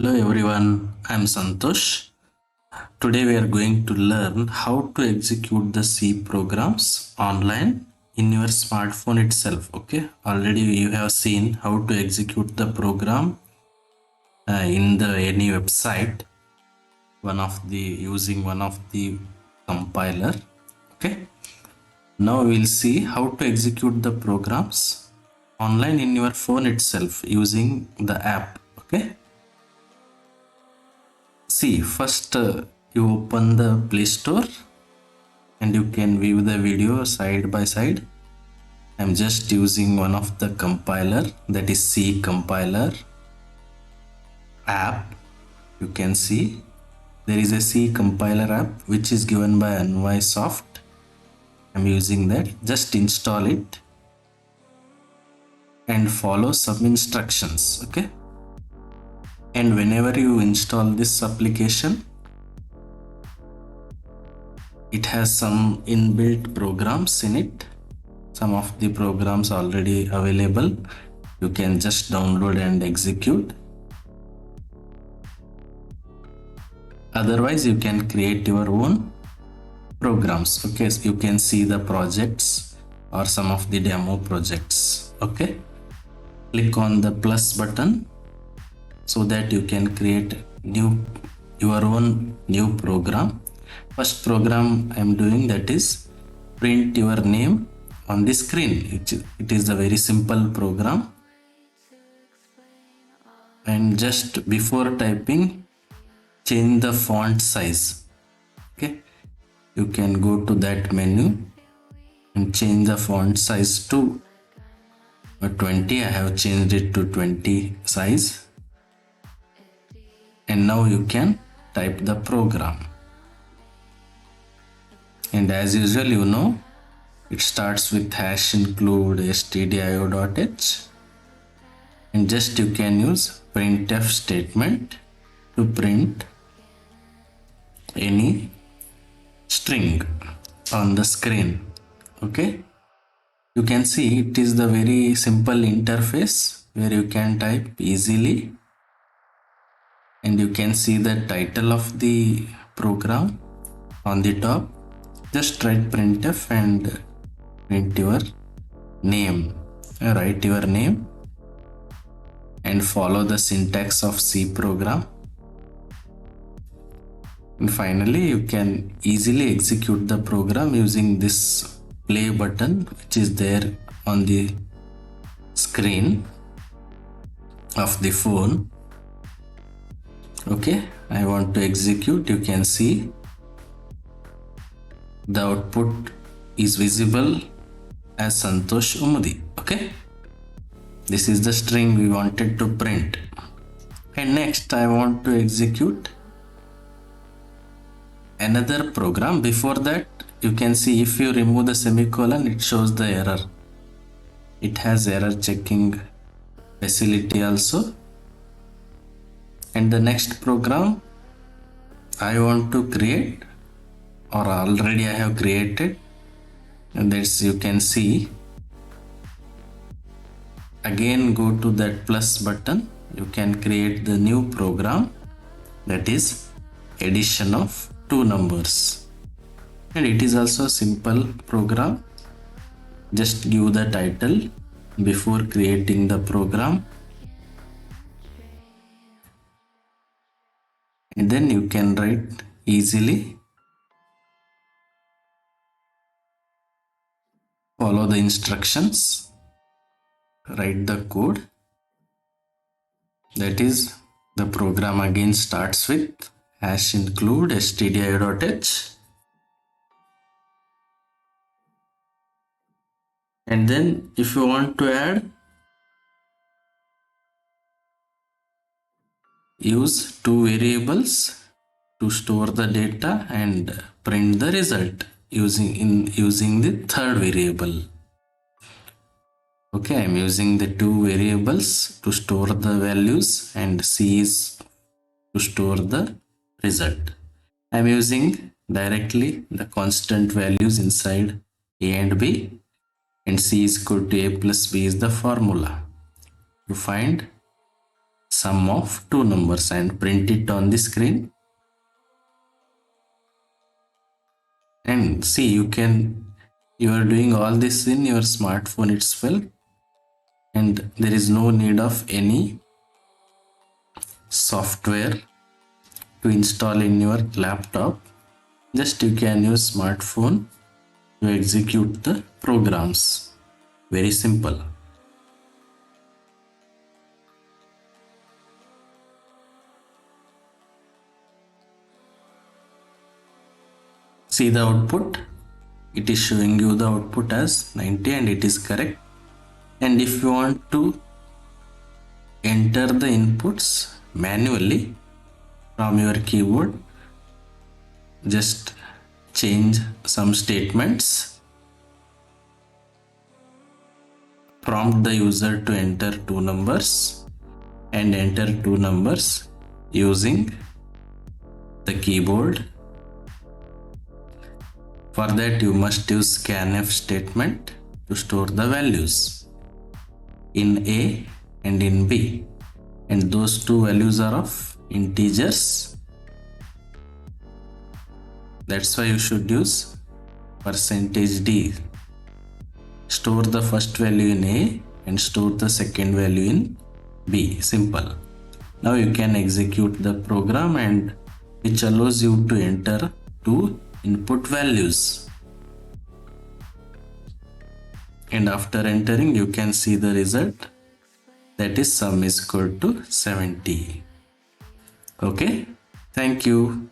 Hello everyone, I am Santosh. Today we are going to learn how to execute the C programs online in your smartphone itself. Okay, already you have seen how to execute the program in the any website, using one of the compiler. Okay, now we'll see how to execute the programs online in your phone itself using the app. Okay. See, first you open the Play Store and you can view the video side by side. I'm just using one of the compiler, that is C compiler app. You can see there is a C compiler app which is given by unveil. I'm using that. Just install it and follow some instructions. Okay. And whenever you install this application, it has some inbuilt programs in it. Some of the programs already available. You can just download and execute. Otherwise, you can create your own programs. Okay, so you can see the projects or some of the demo projects. Okay, click on the plus button so that you can create your own new program. First program I am doing, that is print your name on the screen. It is a very simple program, and just before typing, change the font size. Okay, you can go to that menu and change the font size to 20. I have changed it to 20 size, and now you can type the program. And as usual, you know, it starts with #include stdio.h, and just you can use printf statement to print any string on the screen. Okay, you can see it is the very simple interface where you can type easily, and you can see the title of the program on the top. Just write printf and print your name. Write your name and follow the syntax of C program. And finally, you can easily execute the program using this play button, which is there on the screen of the phone. Okay, I want to execute. You can see the output is visible as Santosh Umudi. Okay, this is the string we wanted to print. And next I want to execute another program. Before that, you can see if you remove the semicolon, it shows the error. It has error checking facility also. And the next program I want to create, or already I have created, and that's, you can see, again go to that plus button. You can create the new program, that is addition of two numbers, and it is also a simple program. Just give the title before creating the program, and then you can write easily. Follow the instructions, write the code. That is, the program again starts with #include stdio.h, and then if you want to add, use two variables to store the data and print the result using the third variable. Okay, I'm using the two variables to store the values, and C is to store the result. I'm using directly the constant values inside A and B, and C is equal to A plus B is the formula to find sum of two numbers and print it on the screen. And see, you are doing all this in your smartphone itself, and there is no need of any software to install in your laptop. Just you can use smartphone to execute the programs. Very simple. See the output. It is showing you the output as 90 and it is correct. And if you want to enter the inputs manually from your keyboard, just change some statements. Prompt the user to enter two numbers and enter two numbers using the keyboard. For that, you must use scanf statement to store the values in A and in B, and those two values are of integers. That's why you should use %d. Store the first value in A and store the second value in B. Simple. Now you can execute the program, and which allows you to enter two input values. And after entering, you can see the result, that is sum is equal to 70. Okay, thank you.